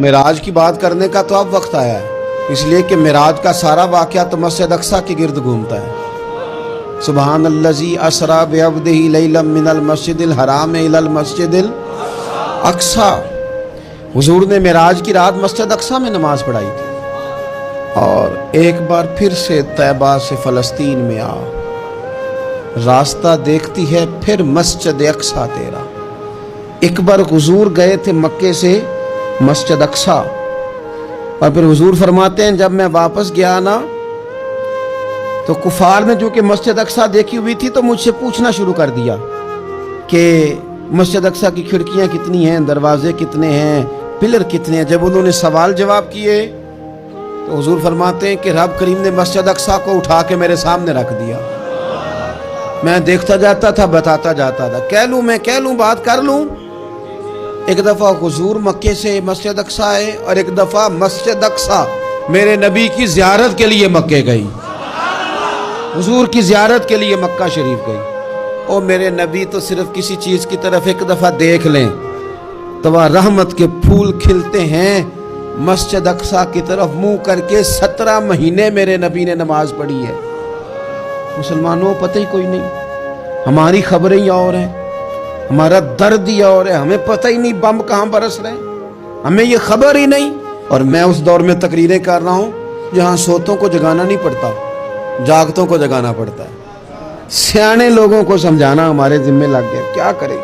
معراج کی بات کرنے کا تو اب وقت آیا ہے، اس لیے کہ معراج کا سارا واقعہ تو مسجد اقصی کے گرد گھومتا ہے۔ سبحان الذی اسریٰ بعبدہ لیلا من المسجد الحرام الی المسجد الاقصی۔ حضور نے معراج کی رات مسجد اقصی میں نماز پڑھائی تھی، اور ایک بار پھر سے طیبہ سے فلسطین میں آ، راستہ دیکھتی ہے پھر مسجد اقصی تیرا۔ ایک بار حضور گئے تھے مکے سے مسجد اقصی، اور پھر حضور فرماتے ہیں جب میں واپس گیا نا تو کفار نے جو کہ مسجد اقصی دیکھی ہوئی تھی تو مجھ سے پوچھنا شروع کر دیا کہ مسجد اقصی کی کھڑکیاں کتنی ہیں، دروازے کتنے ہیں، پلر کتنے ہیں۔ جب انہوں نے سوال جواب کیے تو حضور فرماتے ہیں کہ رب کریم نے مسجد اقصی کو اٹھا کے میرے سامنے رکھ دیا۔ میں دیکھتا جاتا تھا، بتاتا جاتا تھا، کہہ لوں بات کر لوں۔ ایک دفعہ حضور مکے سے مسجد اقصی آئے، اور ایک دفعہ مسجد اقصی میرے نبی کی زیارت کے لیے مکے گئی، حضور کی زیارت کے لیے مکہ شریف گئی۔ اور میرے نبی تو صرف کسی چیز کی طرف ایک دفعہ دیکھ لیں تو وہ رحمت کے پھول کھلتے ہیں۔ مسجد اقصی کی طرف منہ کر کے 17 مہینے میرے نبی نے نماز پڑھی ہے۔ مسلمانوں پتہ ہی کوئی نہیں، ہماری خبریں ہی اور ہیں، ہمارا درد ہی اور ہے، ہمیں پتہ ہی نہیں بم کہاں برس رہے ہیں، ہمیں یہ خبر ہی نہیں۔ اور میں اس دور میں تقریریں کر رہا ہوں جہاں سوتوں کو جگانا نہیں پڑتا، جاگتوں کو جگانا پڑتا ہے۔ سیانے لوگوں کو سمجھانا ہمارے ذمہ لگ گیا، کیا کریں؟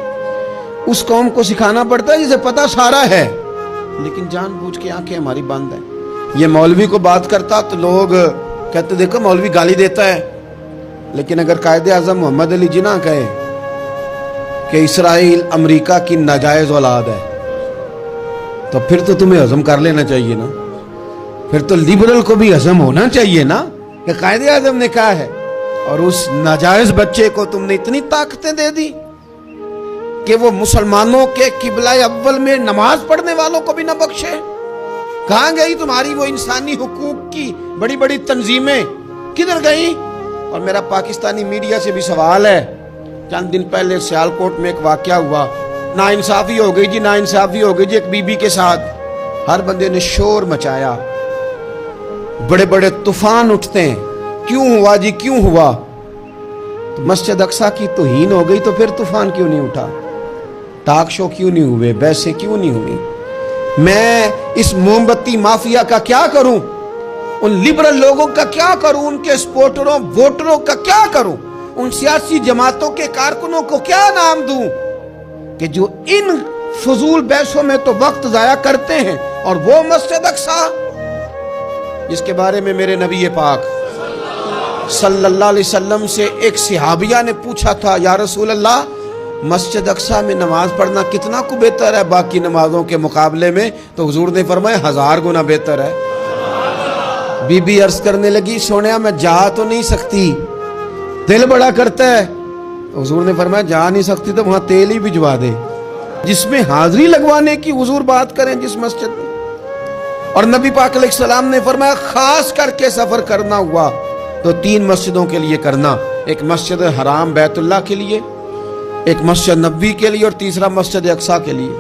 اس قوم کو سکھانا پڑتا ہے جسے پتہ سارا ہے، لیکن جان بوجھ کے آنکھیں ہماری بند ہیں۔ یہ مولوی کو بات کرتا تو لوگ کہتے دیکھو مولوی گالی دیتا ہے، لیکن اگر قائد اعظم محمد علی جناح کہے کہ اسرائیل امریکہ کی ناجائز اولاد ہے تو پھر تو تمہیں ہضم کر لینا چاہیے نا، پھر تو لیبرل کو بھی ہضم ہونا چاہیے نا کہ قائد اعظم نے کہا ہے، اور اس ناجائز بچے کو تم نے اتنی طاقتیں دے دی کہ وہ مسلمانوں کے قبلہ اول میں نماز پڑھنے والوں کو بھی نہ بخشے۔ کہاں گئی تمہاری وہ انسانی حقوق کی بڑی بڑی تنظیمیں، کدھر گئی؟ اور میرا پاکستانی میڈیا سے بھی سوال ہے، چند دن پہلے سیالکوٹ میں ایک واقعہ ہوا، ناانصافی ہو گئی جی، ناانصافی ہو گئی جی ایک بی بی کے ساتھ۔ ہر بندے نے شور مچایا، بڑے بڑے طوفان اٹھتے ہیں، کیوں ہوا جی کیوں ہوا؟ تو مسجد اقصی کی توہین ہو گئی تو پھر طوفان کیوں نہیں اٹھا؟ ٹاک شو کیوں نہیں ہوئے؟ بحثیں کیوں نہیں ہوئی؟ میں اس موم بتی مافیا کا کیا کروں؟ ان لبرل لوگوں کا کیا کروں؟ ان کے سپورٹروں ووٹروں کا کیا کروں؟ ان سیاسی جماعتوں کے کارکنوں کو کیا نام دوں کہ جو ان فضول بحثوں میں تو وقت ضائع کرتے ہیں، اور وہ مسجد اقصی جس کے بارے میں میرے نبی پاک صلی اللہ علیہ وسلم سے ایک صحابیہ نے پوچھا تھا، یا رسول اللہ مسجد اقصی میں نماز پڑھنا کتنا کو بہتر ہے باقی نمازوں کے مقابلے میں؟ تو حضور نے فرمایا 1000 گنا بہتر ہے۔ بی بی عرض کرنے لگی سونیا میں جا تو نہیں سکتی، دل بڑا کرتا ہے۔ تو حضور نے فرمایا جا نہیں سکتی تو وہاں تیل ہی بھجوا دے، جس میں حاضری لگوانے کی حضور بات کریں جس مسجد میں۔ اور نبی پاک علیہ السلام نے فرمایا خاص کر کے سفر کرنا ہوا تو 3 مسجدوں کے لیے کرنا، ایک مسجد حرام بیت اللہ کے لیے، ایک مسجد نبوی کے لیے، اور تیسرا مسجد اقصی کے لیے۔